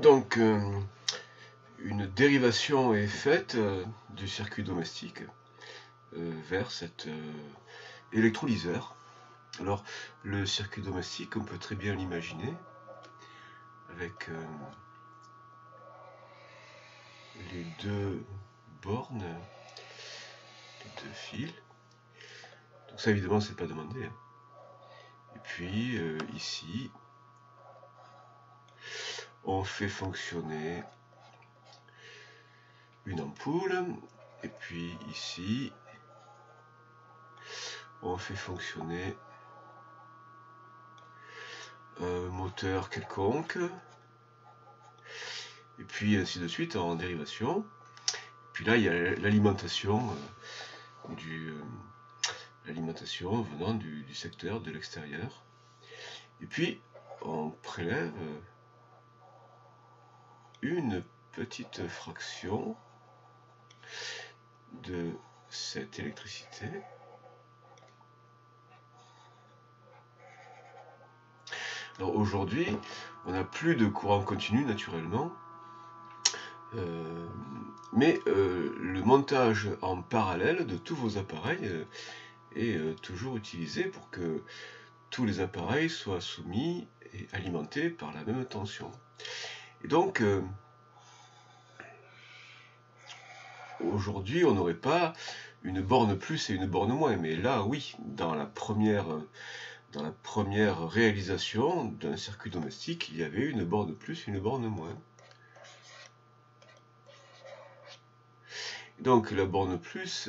Donc, une dérivation est faite du circuit domestique vers cet électrolyseur. Alors, le circuit domestique, on peut très bien l'imaginer avec les deux bornes, les deux fils. Donc ça, évidemment, c'est pas demandé. Et puis, ici, on fait fonctionner une ampoule. Et puis ici, on fait fonctionner un moteur quelconque. Et puis ainsi de suite en dérivation. Puis là, il y a l'alimentation l'alimentation venant du secteur de l'extérieur. Et puis, on prélève une petite fraction de cette électricité. Alors aujourd'hui, on n'a plus de courant continu naturellement, mais le montage en parallèle de tous vos appareils est toujours utilisé pour que tous les appareils soient soumis et alimentés par la même tension. Et donc, aujourd'hui, on n'aurait pas une borne plus et une borne moins, mais là, oui, dans la première réalisation d'un circuit domestique, il y avait une borne plus et une borne moins. Donc la borne plus,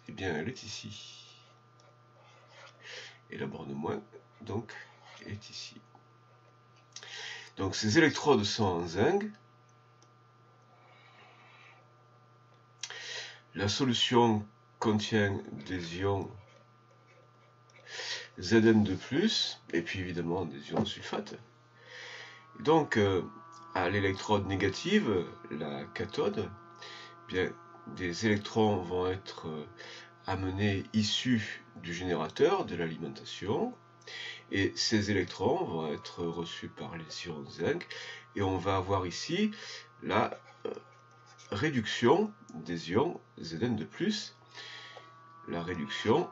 eh bien, elle est ici. Et la borne moins, donc, est ici. Donc ces électrodes sont en zinc. La solution contient des ions Zn2+, et puis évidemment des ions sulfate. Et donc, à l'électrode négative, la cathode, eh bien, des électrons vont être amenés issus du générateur, de l'alimentation, et ces électrons vont être reçus par les ions zinc, et on va avoir ici la réduction des ions Zn2+. La réduction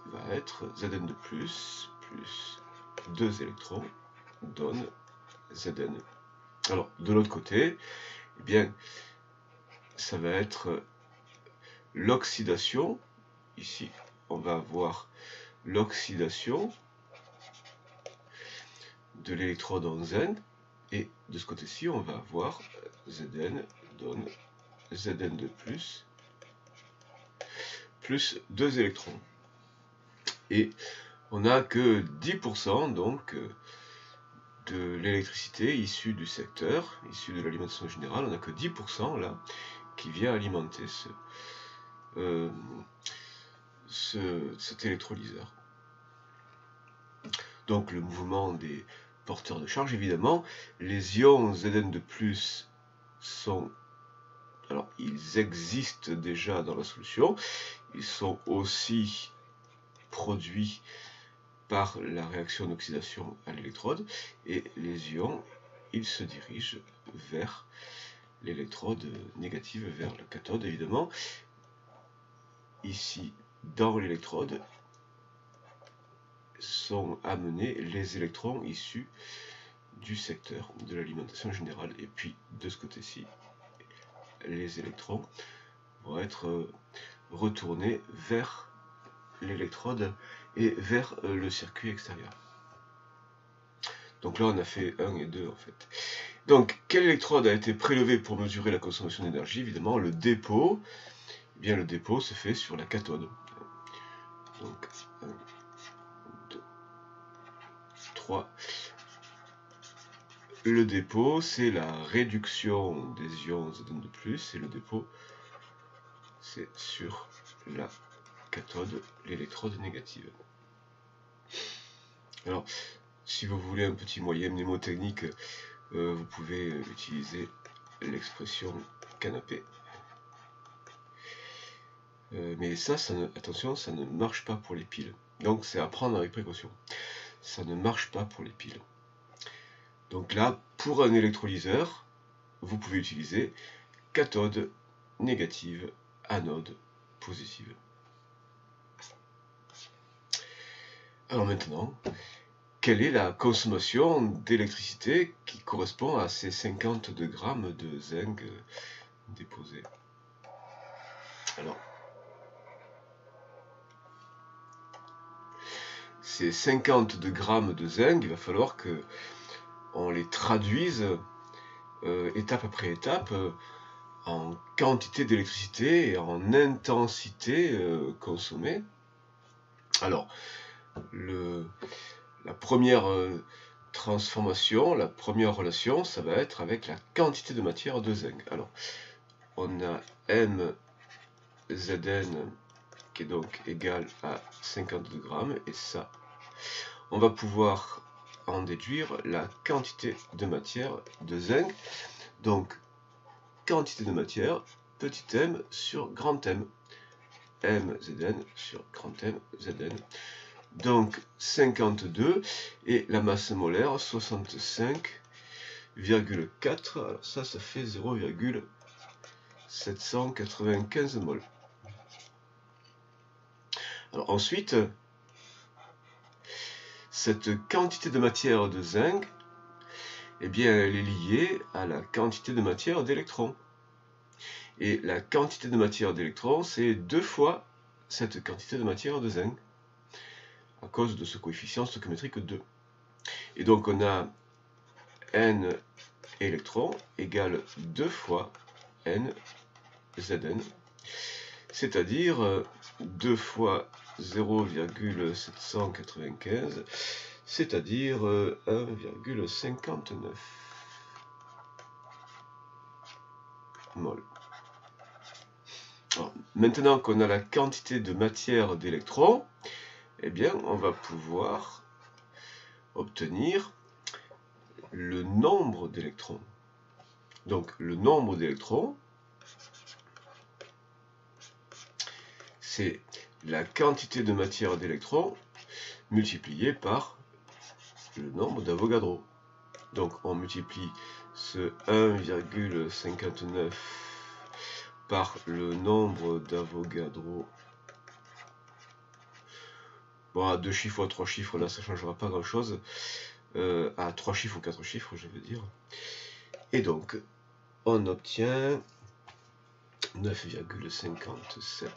va être Zn2+, plus 2 électrons donne Zn. Alors, de l'autre côté, eh bien, ça va être l'oxydation. Ici, on va avoir l'oxydation de l'électrode en zinc, et de ce côté-ci, on va avoir Zn donne Zn2+, plus 2 électrons. Et on n'a que 10% donc de l'électricité issue du secteur, issue de l'alimentation générale, on n'a que 10% là qui vient alimenter cet électrolyseur. Donc le mouvement des porteurs de charge, évidemment, les ions Zn2+ sont, alors ils existent déjà dans la solution, ils sont aussi produits par la réaction d'oxydation à l'électrode, et les ions, ils se dirigent vers l'électrode négative, vers la cathode évidemment. Ici, dans l'électrode, sont amenés les électrons issus du secteur de l'alimentation générale, et puis de ce côté-ci, les électrons vont être retournés vers l'électrode et vers le circuit extérieur. Donc là, on a fait 1 et 2 en fait. Donc, quelle électrode a été prélevée pour mesurer la consommation d'énergie? Évidemment, le dépôt. Eh bien, le dépôt se fait sur la cathode. Donc, 1, 2, 3. Le dépôt, c'est la réduction des ions Zn2+, et le dépôt, c'est sur la cathode, l'électrode négative. Alors, si vous voulez un petit moyen mnémotechnique, vous pouvez utiliser l'expression canapé. Mais ça attention, ça ne marche pas pour les piles. Donc c'est à prendre avec précaution. Ça ne marche pas pour les piles. Donc là, pour un électrolyseur, vous pouvez utiliser cathode négative, anode positive. Alors maintenant, quelle est la consommation d'électricité qui correspond à ces 52 grammes de zinc déposés? Alors, ces 52 grammes de zinc, il va falloir que on les traduise étape après étape en quantité d'électricité et en intensité consommée. Alors, la première transformation, la première relation, ça va être avec la quantité de matière de zinc. Alors, on a MZN qui est donc égal à 52 grammes, et ça, on va pouvoir en déduire la quantité de matière de zinc. Donc, quantité de matière, petit m sur grand M. MZN sur grand M ZN. Donc 52 et la masse molaire 65,4. Alors ça fait 0,795 mol. Alors ensuite, cette quantité de matière de zinc, eh bien, elle est liée à la quantité de matière d'électrons. Et la quantité de matière d'électrons, c'est 2 fois cette quantité de matière de zinc, à cause de ce coefficient stoichiométrique 2. Et donc on a N électrons égale 2 fois N Zn, c'est-à-dire 2 fois 0,795, c'est-à-dire 1,59 mol. Alors, maintenant qu'on a la quantité de matière d'électrons, eh bien, on va pouvoir obtenir le nombre d'électrons. Donc, le nombre d'électrons, c'est la quantité de matière d'électrons multipliée par le nombre d'Avogadro. Donc, on multiplie ce 1,59 par le nombre d'Avogadro. Bon, à 2 chiffres ou à 3 chiffres, là, ça ne changera pas grand-chose. À 3 chiffres ou 4 chiffres, je veux dire. Et donc, on obtient 9,57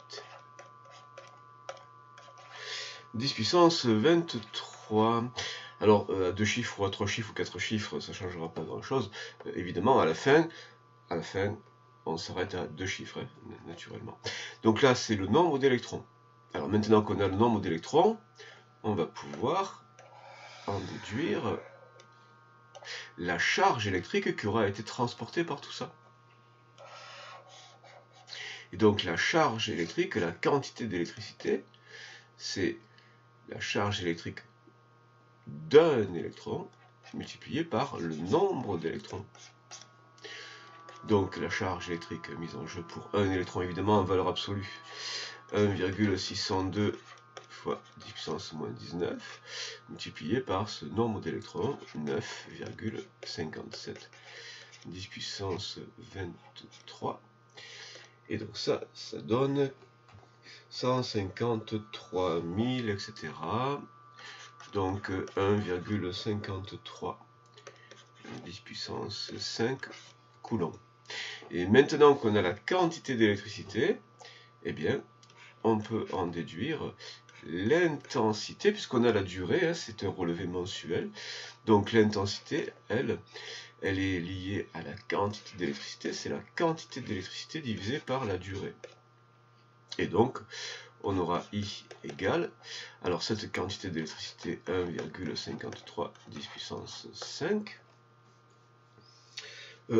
10 puissance 23. Alors, à 2 chiffres ou à 3 chiffres ou 4 chiffres, ça ne changera pas grand-chose. Évidemment, à la fin, on s'arrête à 2 chiffres, hein, naturellement. Donc là, c'est le nombre d'électrons. Alors maintenant qu'on a le nombre d'électrons, on va pouvoir en déduire la charge électrique qui aura été transportée par tout ça. Et donc la charge électrique, la quantité d'électricité, c'est la charge électrique d'un électron multiplié par le nombre d'électrons. Donc la charge électrique mise en jeu pour un électron, évidemment en valeur absolue, 1,602 fois 10 puissance moins 19, multiplié par ce nombre d'électrons, 9,57 10 puissance 23. Et donc ça donne 153 000, etc. Donc 1,53 10 puissance 5 coulombs. Et maintenant qu'on a la quantité d'électricité, eh bien, on peut en déduire l'intensité, puisqu'on a la durée, hein, c'est un relevé mensuel. Donc l'intensité, elle est liée à la quantité d'électricité, c'est la quantité d'électricité divisée par la durée. Et donc, on aura I égale, alors cette quantité d'électricité, 1,53 10 puissance 5.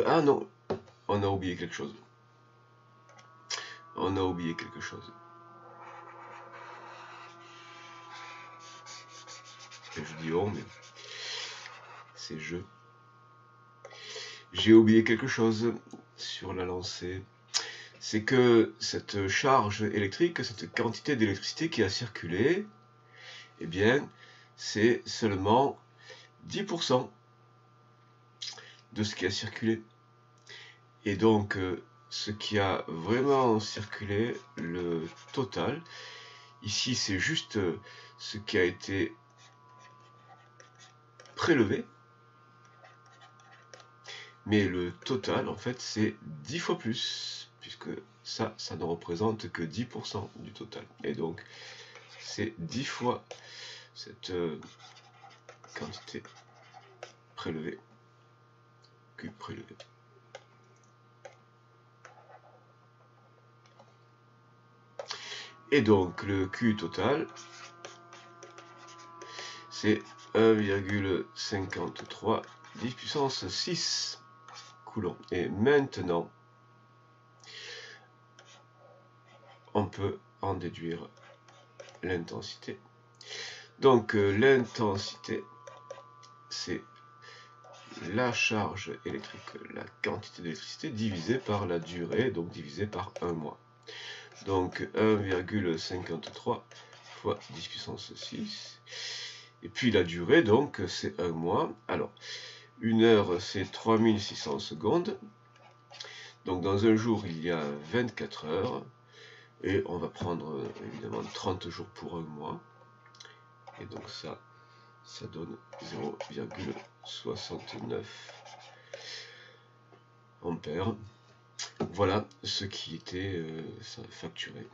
Ah non, on a oublié quelque chose. On a oublié quelque chose. Je dis on, mais c'est je. J'ai oublié quelque chose sur la lancée. C'est que cette charge électrique, cette quantité d'électricité qui a circulé, eh bien, c'est seulement 10%. de ce qui a circulé. Et donc, ce qui a vraiment circulé, le total, ici c'est juste ce qui a été prélevé, mais le total en fait c'est 10 fois plus, puisque ça ne représente que 10% du total. Et donc c'est 10 fois cette quantité prélevée, Q prélevé. Et donc le Q total, c'est 1,53 10 puissance 6 coulombs. Et maintenant, on peut en déduire l'intensité. Donc l'intensité, c'est la charge électrique, la quantité d'électricité divisée par la durée, donc divisé par 1 mois. Donc 1,53 fois 10 puissance 6. Et puis la durée, donc, c'est 1 mois. Alors, une heure, c'est 3600 secondes. Donc dans un jour, il y a 24 heures. Et on va prendre, évidemment, 30 jours pour 1 mois. Et donc ça donne 0,69 ampères. Voilà ce qui était facturé.